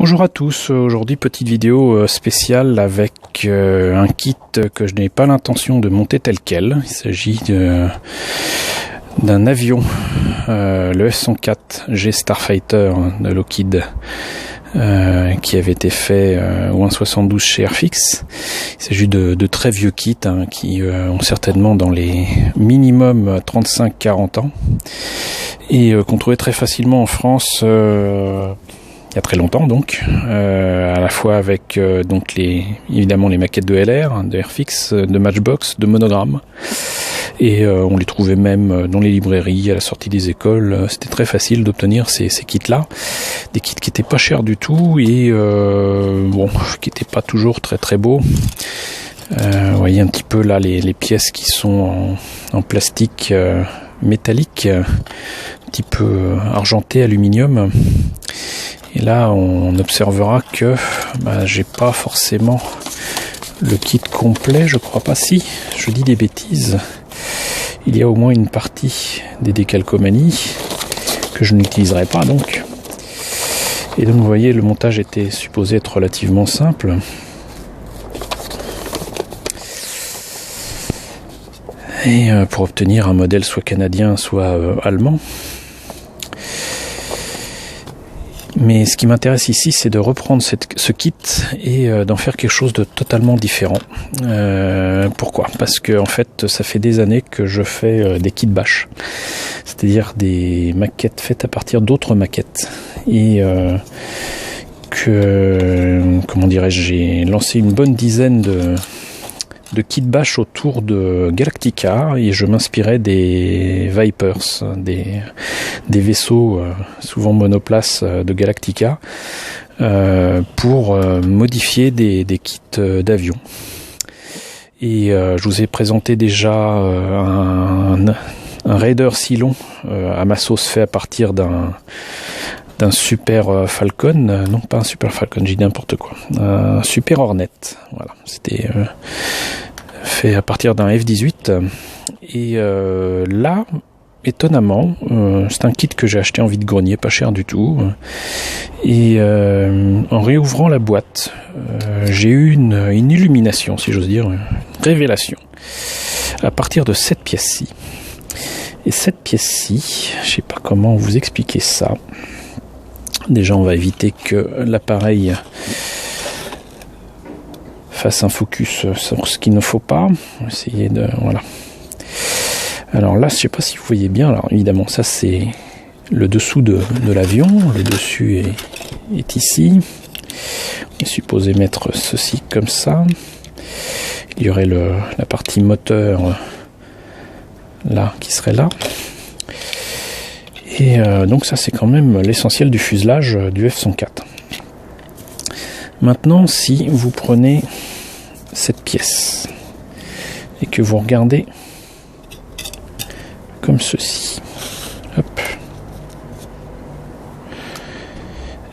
Bonjour à tous, aujourd'hui petite vidéo spéciale avec un kit que je n'ai pas l'intention de monter tel quel. Il s'agit d'un avion, le F-104G Starfighter de Lockheed, qui avait été fait au 1.72 chez Airfix. Il s'agit de très vieux kits qui ont certainement dans les minimum 35-40 ans et qu'on trouvait très facilement en France il y a très longtemps donc, à la fois avec donc évidemment les maquettes de LR, de Airfix, de Matchbox, de Monogram, et on les trouvait même dans les librairies à la sortie des écoles. C'était très facile d'obtenir ces kits-là, des kits qui étaient pas chers du tout et qui étaient pas toujours très beaux. Vous voyez un petit peu là les pièces qui sont en plastique métallique, un petit peu argenté, aluminium. Et là, on observera que j'ai pas forcément le kit complet, je crois pas. Si, je dis des bêtises. Il y a au moins une partie des décalcomanies que je n'utiliserai pas donc. Et donc vous voyez, le montage était supposé être relativement simple. Et pour obtenir un modèle soit canadien, soit allemand. Mais ce qui m'intéresse ici, c'est de reprendre ce kit et d'en faire quelque chose de totalement différent. Pourquoi ? Parce que en fait, ça fait des années que je fais des kits bash, c'est-à-dire des maquettes faites à partir d'autres maquettes. Et j'ai lancé une bonne dizaine de kits bash autour de Galactica et je m'inspirais des Vipers, des vaisseaux souvent monoplaces de Galactica pour modifier des kits d'avions. Et je vous ai présenté déjà un Raider Cylon à ma sauce fait à partir d'un Super Falcon, non pas un Super Falcon, j'ai dit n'importe quoi, un Super Hornet, voilà, c'était fait à partir d'un F-18, et là, étonnamment, c'est un kit que j'ai acheté en vide-grenier, pas cher du tout, et en réouvrant la boîte, j'ai eu une illumination, si j'ose dire, une révélation, à partir de cette pièce-ci. Et cette pièce-ci, je sais pas comment vous expliquer ça. Déjà, on va éviter que l'appareil fasse un focus sur ce qu'il ne faut pas. On va essayer de... Voilà. Alors là, je ne sais pas si vous voyez bien. Alors évidemment, ça c'est le dessous de l'avion. Le dessus est ici. On est supposé mettre ceci comme ça. Il y aurait la partie moteur là, qui serait là. Et donc ça c'est quand même l'essentiel du fuselage du F-104. Maintenant, si vous prenez cette pièce et que vous regardez comme ceci, hop,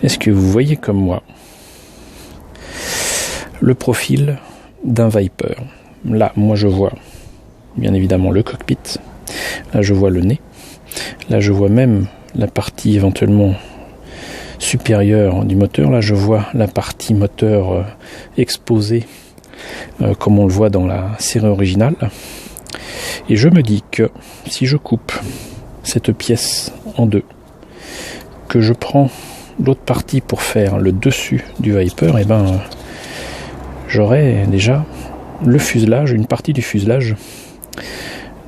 est-ce que vous voyez comme moi le profil d'un Viper? Là, moi je vois bien évidemment le cockpit, là je vois le nez. Là, je vois même la partie éventuellement supérieure du moteur. Là, je vois la partie moteur exposée, comme on le voit dans la série originale. Et je me dis que si je coupe cette pièce en deux, que je prends l'autre partie pour faire le dessus du Viper, et j'aurai déjà le fuselage, une partie du fuselage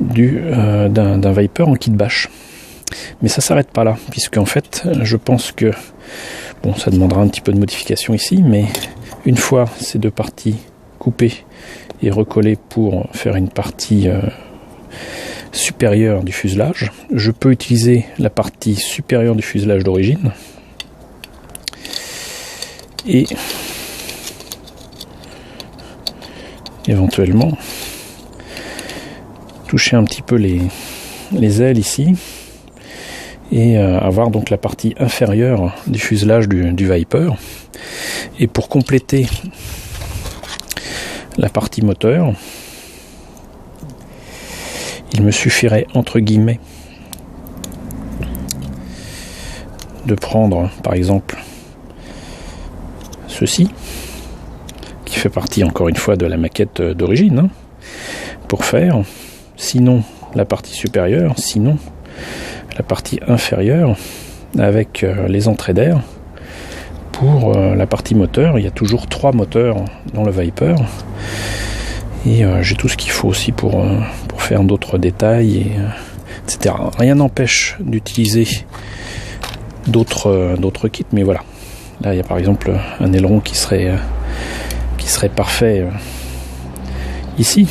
d'un Viper en kit bash. Mais ça s'arrête pas là, puisque en fait je pense que ça demandera un petit peu de modification ici, mais une fois ces deux parties coupées et recollées pour faire une partie supérieure du fuselage, je peux utiliser la partie supérieure du fuselage d'origine et éventuellement toucher un petit peu les ailes ici et avoir donc la partie inférieure du fuselage du Viper. Et pour compléter la partie moteur, il me suffirait entre guillemets de prendre par exemple ceci, qui fait partie encore une fois de la maquette d'origine, hein, pour faire, sinon la partie supérieure, sinon la partie inférieure, avec les entrées d'air. Pour la partie moteur, il y a toujours 3 moteurs dans le Viper, et j'ai tout ce qu'il faut aussi pour faire d'autres détails, etc. Rien n'empêche d'utiliser d'autres kits, mais voilà. Là, il y a par exemple un aileron qui serait parfait ici.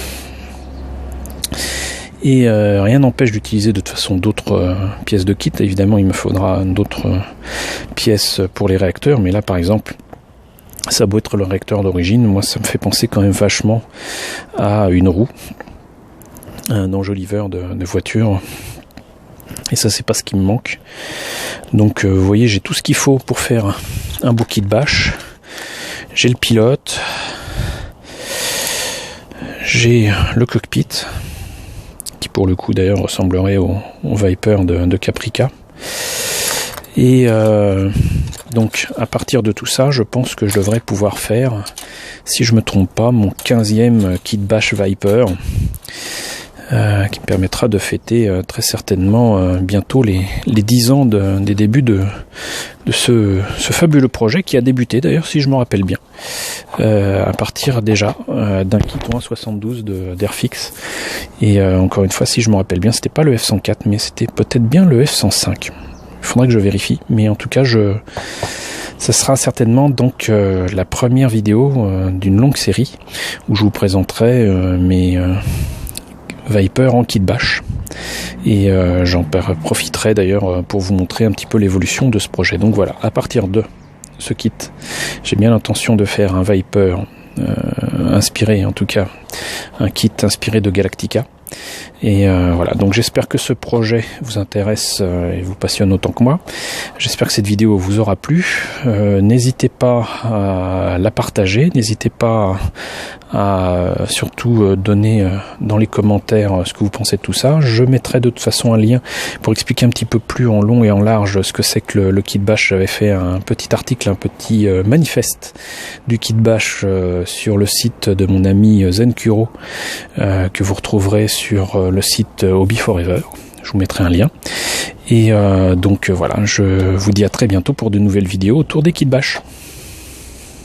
Et rien n'empêche d'utiliser de toute façon d'autres pièces de kit. Évidemment, il me faudra d'autres pièces pour les réacteurs, mais là, par exemple, ça a beau être le réacteur d'origine, moi, ça me fait penser quand même vachement à une roue, un enjoliveur de voiture. Et ça, c'est pas ce qui me manque. Donc, vous voyez, j'ai tout ce qu'il faut pour faire un beau kit bash. J'ai le pilote. J'ai le cockpit, qui pour le coup d'ailleurs ressemblerait au Viper de Caprica. Et donc, à partir de tout ça, je pense que je devrais pouvoir faire, si je me trompe pas, mon 15e kit bash Viper. Qui me permettra de fêter très certainement bientôt les 10 ans des débuts de ce fabuleux projet qui a débuté d'ailleurs, si je me rappelle bien, à partir déjà d'un kit 1.72 d'Airfix. Et encore une fois, si je me rappelle bien, c'était pas le F104, mais c'était peut-être bien le F105. Il faudrait que je vérifie, mais en tout cas, ça sera certainement donc la première vidéo d'une longue série où je vous présenterai mes Viper en kit bash, et j'en profiterai d'ailleurs pour vous montrer un petit peu l'évolution de ce projet. Donc voilà, à partir de ce kit, j'ai bien l'intention de faire un Viper inspiré, en tout cas un kit inspiré de Galactica. Et voilà, donc j'espère que ce projet vous intéresse et vous passionne autant que moi. J'espère que cette vidéo vous aura plu. N'hésitez pas à la partager, n'hésitez pas à surtout donner dans les commentaires ce que vous pensez de tout ça. Je mettrai de toute façon un lien pour expliquer un petit peu plus en long et en large ce que c'est que le kit bash. J'avais fait un petit article, un petit manifeste du kit bash sur le site de mon ami Zenkuro, que vous retrouverez sur le site Hobby Forever. Je vous mettrai un lien. Et donc voilà, je vous dis à très bientôt pour de nouvelles vidéos autour des kits bash.